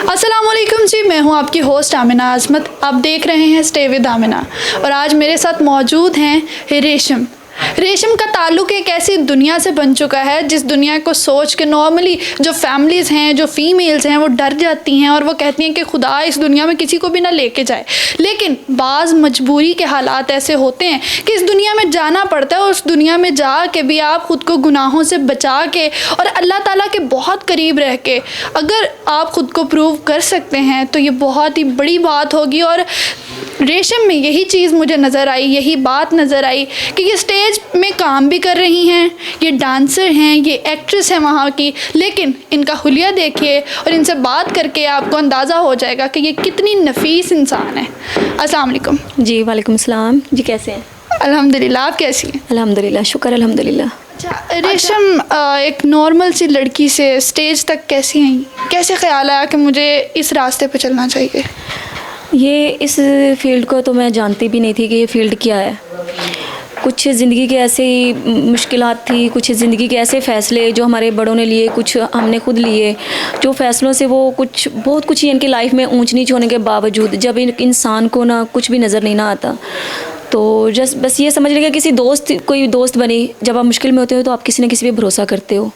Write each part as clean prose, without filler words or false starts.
अस्सलामुअलैकुम जी, मैं हूं आपकी होस्ट आमिना आज़मत। आप देख रहे हैं स्टे विद आमिना और आज मेरे साथ मौजूद हैं रेशम। रेशम का ताल्लुक़ एक ऐसी दुनिया से बन चुका है जिस दुनिया को सोच के नॉर्मली जो फैमिलीज़ हैं, जो फीमेल्स हैं, वो डर जाती हैं और वो कहती हैं कि खुदा इस दुनिया में किसी को भी ना लेके जाए। लेकिन बाज़ मजबूरी के हालात ऐसे होते हैं कि इस दुनिया में जाना पड़ता है और उस दुनिया में जा के भी आप ख़ुद को गुनाहों से बचा के और अल्लाह ताला के बहुत करीब रह के अगर आप ख़ुद को प्रूव कर सकते हैं तो ये बहुत ही बड़ी बात होगी। और रेशम में यही चीज़ मुझे नज़र आई, यही बात नज़र आई कि ये स्टेज में काम भी कर रही हैं, ये डांसर हैं, ये एक्ट्रेस हैं वहाँ की, लेकिन इनका हुलिया देखिए और इनसे बात करके आपको अंदाज़ा हो जाएगा कि ये कितनी नफीस इंसान है। अस्सलाम वालेकुम। जी वालेकुम सलाम। जी कैसे हैं? अल्हम्दुलिल्लाह, आप कैसी हैं? अल्हम्दुलिल्लाह, शुक्र अल्हम्दुलिल्लाह। अच्छा रेशम, एक नॉर्मल सी लड़की से स्टेज तक कैसी आई? कैसे ख्याल आया कि मुझे इस रास्ते पे चलना चाहिए? ये इस फील्ड को तो मैं जानती भी नहीं थी कि ये फील्ड क्या है। कुछ ज़िंदगी के ऐसे मुश्किलात थी, कुछ ज़िंदगी के ऐसे फ़ैसले जो हमारे बड़ों ने लिए, कुछ हमने खुद लिए, जो फ़ैसलों से वो कुछ बहुत कुछ ही इनकी लाइफ में ऊंच नीच होने के बावजूद जब इंसान को ना कुछ भी नज़र नहीं ना आता तो बस ये समझ लीजिए किसी कोई दोस्त बनी। जब आप मुश्किल में होते हो तो आप किसी न किसी पे भरोसा करते हो।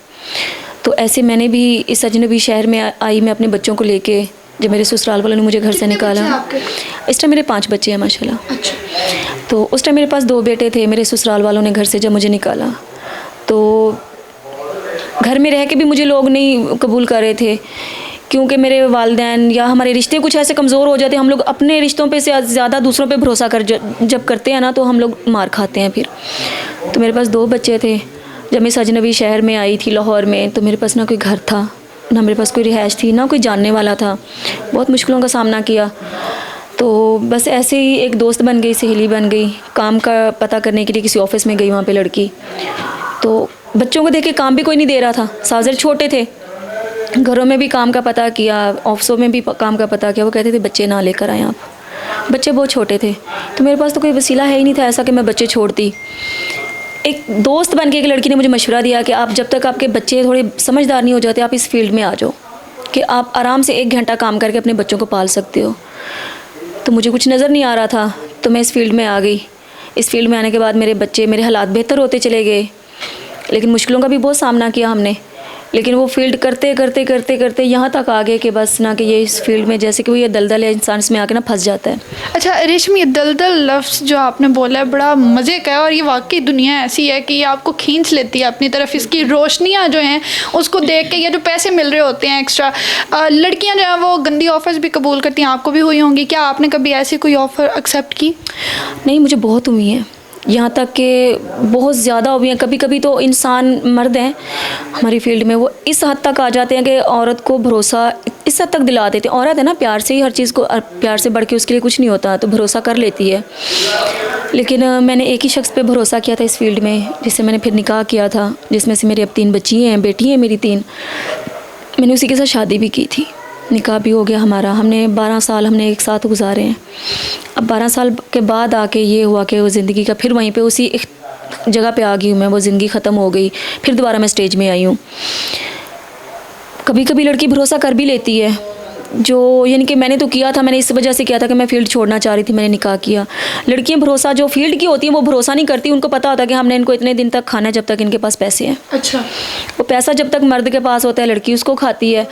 तो ऐसे मैंने भी इस अजनबी शहर में आई, मैं अपने बच्चों को लेके, जब मेरे ससुराल वालों ने मुझे घर से निकाला। इस टाइम मेरे 5 बच्चे हैं माशाल्लाह। अच्छा। तो उस टाइम मेरे पास 2 बेटे थे। मेरे ससुराल वालों ने घर से जब मुझे निकाला तो घर में रह के भी मुझे लोग नहीं कबूल कर रहे थे, क्योंकि मेरे वालिदैन या हमारे रिश्ते कुछ ऐसे कमज़ोर हो जाते हैं। हम लोग अपने रिश्तों पे से ज़्यादा दूसरों पे भरोसा जब करते हैं ना तो हम लोग मार खाते हैं फिर। तो मेरे पास 2 बच्चे थे। जब मैं इस अजनबी शहर में आई थी लाहौर में, तो मेरे पास ना कोई घर था, ना मेरे पास कोई रिहाइश थी, ना कोई जानने वाला था। बहुत मुश्किलों का सामना किया। तो बस ऐसे ही एक दोस्त बन गई, सहेली बन गई। काम का पता करने के लिए किसी ऑफ़िस में गई, वहाँ पे लड़की। तो बच्चों को देख के काम भी कोई नहीं दे रहा था, साजर छोटे थे। घरों में भी काम का पता किया, ऑफिसों में भी काम का पता किया। वो कहते थे बच्चे ना लेकर आएँ आप, बच्चे बहुत छोटे थे। तो मेरे पास तो कोई वसीला है ही नहीं था ऐसा कि मैं बच्चे छोड़ती। एक दोस्त बन के एक लड़की ने मुझे मशवरा दिया कि आप जब तक आपके बच्चे थोड़े समझदार नहीं हो जाते आप इस फील्ड में आ जाओ, कि आप आराम से 1 घंटा काम करके अपने बच्चों को पाल सकते हो। तो मुझे कुछ नज़र नहीं आ रहा था, तो मैं इस फील्ड में आ गई। इस फील्ड में आने के बाद मेरे हालात बेहतर होते चले गए, लेकिन मुश्किलों का भी बहुत सामना किया हमने। लेकिन वो फील्ड करते करते करते करते यहाँ तक आ गए कि बस ना कि ये इस फील्ड में जैसे कि वो ये दलदल है, इंसान इसमें आके ना फंस जाता है। अच्छा रेशम, ये दलदल लफ्ज़ जो आपने बोला है बड़ा मज़े का है और ये वाकई दुनिया ऐसी है कि ये आपको खींच लेती है अपनी तरफ। इसकी रोशनियाँ जो हैं उसको देख के, ये जो पैसे मिल रहे होते हैं एक्स्ट्रा, लड़कियाँ जो हैं वो गंदी ऑफ़र्स भी कबूल करती हैं। आपको भी हुई होंगी, क्या आपने कभी ऐसी कोई ऑफ़र एक्सेप्ट की? नहीं, मुझे बहुत हुई हैं, यहाँ तक कि बहुत ज़्यादा हुई हैं। कभी कभी तो इंसान, मर्द हैं हमारी फील्ड में, वो इस हद तक आ जाते हैं कि औरत को भरोसा इस हद तक दिला देते हैं। औरत है ना, प्यार से ही हर चीज़ को, प्यार से बढ़ के उसके लिए कुछ नहीं होता, तो भरोसा कर लेती है। लेकिन मैंने एक ही शख्स पे भरोसा किया था इस फील्ड में, जिससे मैंने फिर निकाह किया था, जिसमें से मेरी अब 3 बच्ची हैं, बेटी हैं मेरी 3। मैंने उसी के साथ शादी भी की थी, निकाह भी हो गया हमारा। हमने 12 साल हमने एक साथ गुजारे हैं। अब 12 साल के बाद आके ये हुआ कि वो ज़िंदगी का फिर वहीं पे उसी एक जगह पे आ गई हूँ मैं। वो ज़िंदगी ख़त्म हो गई, फिर दोबारा मैं स्टेज में आई हूँ। कभी कभी लड़की भरोसा कर भी लेती है, जो यानी कि मैंने तो किया था, मैंने इस वजह से किया था कि मैं फ़ील्ड छोड़ना चाह रही थी, मैंने निकाह किया। लड़कियां भरोसा जो फील्ड की होती हैं वो भरोसा नहीं करती। उनको पता होता है कि हमने इनको इतने दिन तक खाना है जब तक इनके पास पैसे हैं। अच्छा। वो पैसा जब तक मर्द के पास होता है लड़की उसको खाती है।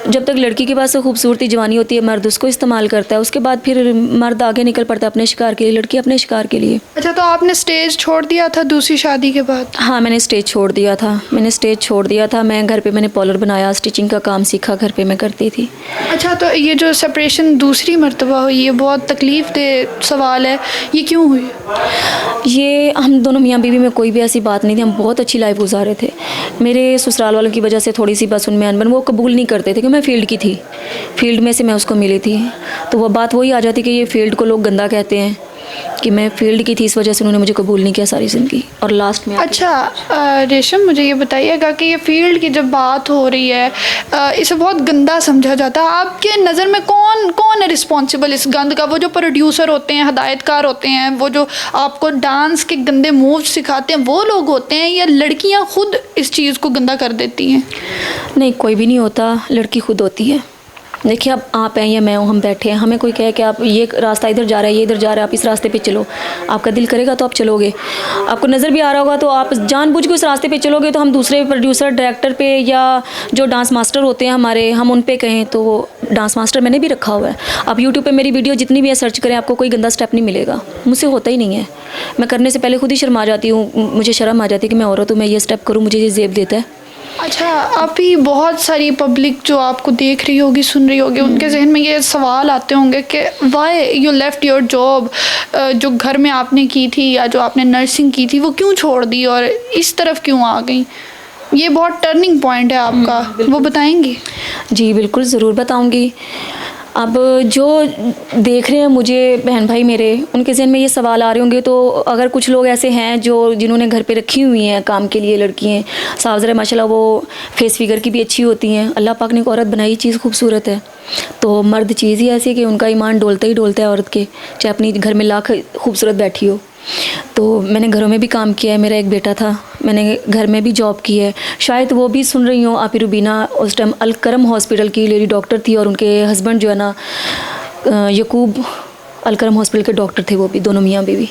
जब तक लड़की के पास खूबसूरती जवानी होती है मर्द उसको इस्तेमाल करता है। उसके बाद फिर मर्द आगे निकल पड़ता है अपने शिकार के लिए, लड़की अपने शिकार के लिए। अच्छा, तो आपने स्टेज छोड़ दिया था दूसरी शादी के बाद? हाँ, मैंने स्टेज छोड़ दिया था। मैं घर पे मैंने पार्लर बनाया, स्टिचिंग का काम सीखा, घर पे मैं करती थी। अच्छा, तो ये जो सेपरेशन दूसरी मर्तबा हुई, ये बहुत तकलीफ़ दे सवाल है, ये क्यों हुई? ये हम दोनों मियाँ बीवी में कोई भी ऐसी बात नहीं थी, हम बहुत अच्छी लाइफ गुजारे थे। मेरे ससुराल वालों की वजह से थोड़ी सी बस उनमें अनबन, वो कबूल नहीं करते थे कि मैं फ़ील्ड की थी, फ़ील्ड में से मैं उसको मिली थी। तो वो बात वही आ जाती कि ये फ़ील्ड को लोग गंदा कहते हैं, कि मैं फ़ील्ड की थी, इस वजह से उन्होंने मुझे कबूल नहीं किया सारी ज़िंदगी। और लास्ट में अच्छा रेशम, मुझे ये बताइएगा कि ये फ़ील्ड की जब बात हो रही है इसे बहुत गंदा समझा जाता है। आपके नज़र में कौन है रिस्पॉन्सिबल इस गंद का? वो जो प्रोड्यूसर होते हैं, हदायतकार होते हैं, वो जो आपको डांस के गंदे मूव्स सिखाते हैं, वो लोग होते हैं, या लड़कियां खुद इस चीज़ को गंदा कर देती हैं? नहीं, कोई भी नहीं होता, लड़की खुद होती है। देखिए अब आप हैं या मैं हूँ, हम बैठे हैं, हमें कोई कहे कि आप ये रास्ता इधर जा रहा है, ये इधर जा रहा है, आप इस रास्ते पे चलो, आपका दिल करेगा तो आप चलोगे। आपको नज़र भी आ रहा होगा तो आप जानबूझ के उस रास्ते पे चलोगे, तो हम दूसरे प्रोड्यूसर डायरेक्टर पे या जो डांस मास्टर होते हैं हमारे, हम उन पे कहें तो डांस मास्टर मैंने भी रखा हुआ है। आप यूट्यूब पे मेरी वीडियो जितनी भी है सर्च करें, आपको कोई गंदा स्टेप नहीं मिलेगा, मुझसे होता ही नहीं है। मैं करने से पहले खुद ही शर्मा जाती हूँ, मुझे शर्म आ जाती है कि मैं औरत हूँ, मैं ये स्टेप करूँ, मुझे ये ज़ेब देता है। अच्छा, अभी बहुत सारी पब्लिक जो आपको देख रही होगी, सुन रही होगी, उनके जहन में ये सवाल आते होंगे कि why you left your job, जो घर में आपने की थी या जो आपने नर्सिंग की थी वो क्यों छोड़ दी और इस तरफ क्यों आ गई? ये बहुत टर्निंग पॉइंट है आपका, वो बताएंगी? जी बिल्कुल, ज़रूर बताऊंगी। अब जो देख रहे हैं मुझे बहन भाई मेरे, उनके ज़हन में ये सवाल आ रहे होंगे, तो अगर कुछ लोग ऐसे हैं जो जिन्होंने घर पे रखी हुई हैं काम के लिए लड़कियाँ, साफ ज़रा माशाल्लाह वो फेस फिगर की भी अच्छी होती हैं, अल्लाह पाक ने एक औरत बनाई चीज़ खूबसूरत है, तो मर्द चीज़ ही ऐसी है कि उनका ईमान डोलता ही डोलता है औरत के, चाहे अपनी घर में लाख खूबसूरत बैठी हो। तो मैंने घरों में भी काम किया है, मेरा एक बेटा था, मैंने घर में भी जॉब की है, शायद वो भी सुन रही हो आप। रुबीना उस टाइम अलकरम हॉस्पिटल की लेडी डॉक्टर थी और उनके हस्बैंड जो है ना यकूब अलकरम हॉस्पिटल के डॉक्टर थे, वो भी दोनों मियाँ बीवी।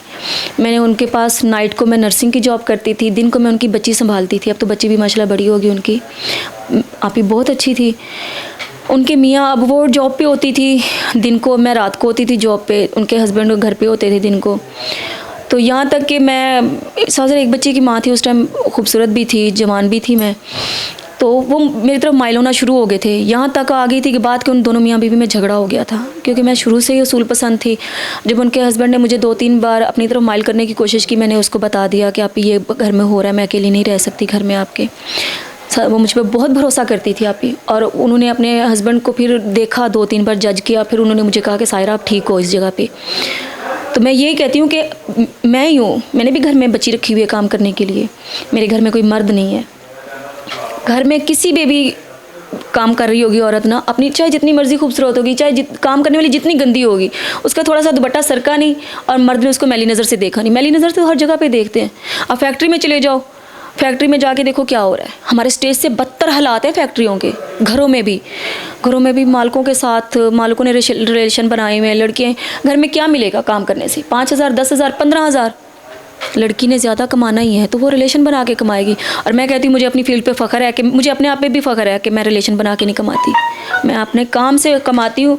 मैंने उनके पास नाइट को मैं नर्सिंग की जॉब करती थी, दिन को मैं उनकी बच्ची संभालती थी। अब तो बच्ची भी माशाल्लाह बड़ी होगी उनकी, आप ही बहुत अच्छी थी। उनके मियाँ अब वो जॉब पे होती थी दिन को, मैं रात को होती थी जॉब पे, उनके हस्बैंड घर पे होते थे दिन को। तो यहाँ तक कि मैं साजर एक बच्चे की माँ थी, उस टाइम खूबसूरत भी थी, जवान भी थी मैं, तो वो मेरी तरफ माइल होना शुरू हो गए थे। यहाँ तक आ गई थी कि बात कि उन दोनों मियाँ बीवी में झगड़ा हो गया था, क्योंकि मैं शुरू से ही उसूल पसंद थी। जब उनके हस्बैंड ने मुझे 2-3 बार अपनी तरफ माइल करने की कोशिश की, मैंने उसको बता दिया कि आप ये घर में हो रहा है, मैं अकेली नहीं रह सकती घर में आपके। वो मुझ पर बहुत भरोसा करती थी आप ही, और उन्होंने अपने हस्बैंड को फिर देखा, 2-3 बार जज किया, फिर उन्होंने मुझे कहा कि सायरा आप ठीक हो इस जगह पे। तो मैं यही कहती हूँ कि मैं ही हूँ, मैंने भी घर में बच्ची रखी हुई है काम करने के लिए, मेरे घर में कोई मर्द नहीं है। घर में किसी पे भी काम कर रही होगी औरत ना, अपनी चाहे जितनी मर्जी खूबसूरत होगी, चाहे काम करने वाली जितनी गंदी होगी, उसका थोड़ा सा दुपट्टा सरका नहीं और मर्द ने उसको मैली नज़र से देखा नहीं। मैली नज़र से तो हर जगह पे देखते हैं। अब फैक्ट्री में चले जाओ, फैक्ट्री में जाके देखो क्या हो रहा है, हमारे स्टेज से बदतर हालात हैं फैक्ट्रियों के। घरों में भी मालिकों के साथ, मालिकों ने रिलेशन बनाए हुए हैं। लड़कियाँ घर में क्या मिलेगा काम करने से? 5,000, 10,000, 15,000। लड़की ने ज़्यादा कमाना ही है तो वो रिलेशन बना के कमाएगी। और मैं कहती हूँ मुझे अपनी फील्ड पे फ़ख्र है कि मुझे अपने आप पे भी फ़ख्र है कि मैं रिलेशन बना के नहीं कमाती, मैं अपने काम से कमाती हूँ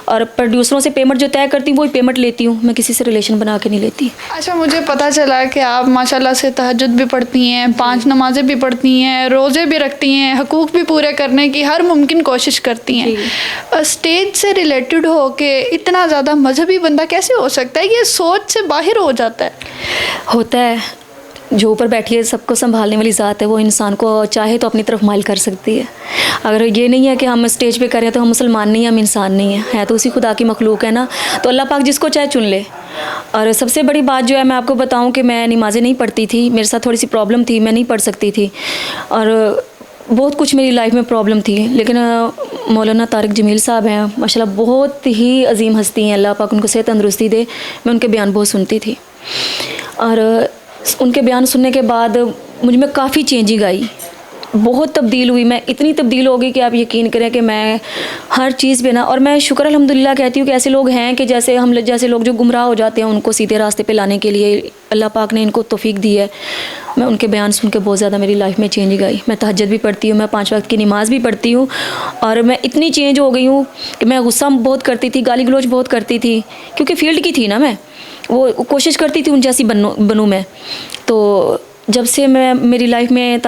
और प्रोड्यूसरों से पेमेंट जो तय करती हूँ वही पेमेंट लेती हूँ, मैं किसी से रिलेशन बना के नहीं लेती। अच्छा, मुझे पता चला कि आप माशाल्लाह से तहज्जुद भी पढ़ती हैं, 5 नमाज़ें भी पढ़ती हैं, रोज़े भी रखती हैं, हकूक़ भी पूरे करने की हर मुमकिन कोशिश करती हैं। स्टेज से रिलेटेड हो के इतना ज़्यादा मजहबी बंदा कैसे हो सकता है? ये सोच से बाहर हो जाता है। होता है, जो ऊपर बैठी है सबको संभालने वाली ज़ात है, वो इंसान को चाहे तो अपनी तरफ माइल कर सकती है। अगर ये नहीं है कि हम स्टेज पे करें तो हम मुसलमान नहीं हैं, हम इंसान नहीं हैं, है तो उसी खुदा की मखलूक है ना, तो अल्लाह पाक जिसको चाहे चुन ले। और सबसे बड़ी बात जो है, मैं आपको बताऊं कि मैं नमाज़ें नहीं पढ़ती थी, मेरे साथ थोड़ी सी प्रॉब्लम थी, मैं नहीं पढ़ सकती थी और बहुत कुछ मेरी लाइफ में प्रॉब्लम थी। लेकिन मौलाना तारिक जमील साहब हैं माशाल्लाह, बहुत ही अजीम हस्ती हैं, अल्लाह पाक उनको सेहत तंदुरुस्ती दे। मैं उनके बयान बहुत सुनती थी और उनके बयान सुनने के बाद मुझ में काफ़ी चेंजिंग आई, बहुत तब्दील हुई। मैं इतनी तब्दील हो गई कि आप यकीन करें कि मैं हर चीज़ पे ना, और मैं शुक्र अल्हम्दुलिल्लाह कहती हूँ कि ऐसे लोग हैं कि जैसे हम जैसे लोग जो गुमराह हो जाते हैं उनको सीधे रास्ते पे लाने के लिए अल्लाह पाक ने इनको तौफीक दी है। मैं उनके बयान सुन के बहुत ज़्यादा मेरी लाइफ में चेंजिंग आई। मैं तहज्जुद भी पढ़ती हूँ, मैं 5 वक्त की नमाज़ भी पढ़ती हूँ और मैं इतनी चेंज हो गई हूँ कि मैं गुस्सा बहुत करती थी, गाली गलौज बहुत करती थी, क्योंकि फील्ड की थी ना, मैं वो कोशिश करती थी उन जैसी बनूँ मैं। तो जब से मैं मेरी लाइफ में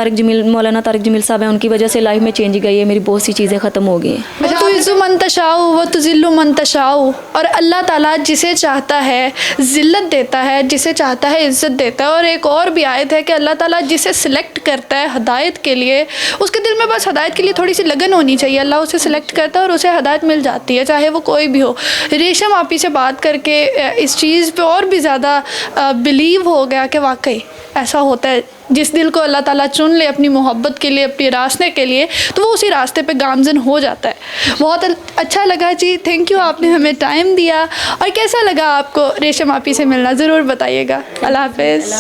मौलाना तारिक जमील साहब हैं, उनकी वजह से लाइफ में चेंज गई है, मेरी बहुत सी चीज़ें ख़त्म हो गई हैं। तो इज़्ज़ु मन तशाउ व तुज़िल्लु मन तशाउ, और अल्लाह ताला जिसे चाहता है ज़िल्लत देता है, जिसे चाहता है इज़्ज़त देता है। और एक और भी आयत है कि अल्लाह ताला जिसे सिलेक्ट करता है हदायत के लिए, उसके दिल में बस हदायत के लिए थोड़ी सी लगन होनी चाहिए, अल्लाह उसे सिलेक्ट करता है और उसे हदायत मिल जाती है, चाहे वो कोई भी हो। रेशम आपी से बात करके इस चीज़ पर और भी ज़्यादा बिलीव हो गया कि वाकई ऐसा होता है, जिस दिल को अल्लाह ताला चुन ले अपनी मोहब्बत के लिए, अपने रास्ते के लिए, तो वो उसी रास्ते पे गामजन हो जाता है। बहुत अच्छा लगा जी, थैंक यू, आपने हमें टाइम दिया। और कैसा लगा आपको रेशम आपी से मिलना, ज़रूर बताइएगा। अल्लाह हाफ़िज़।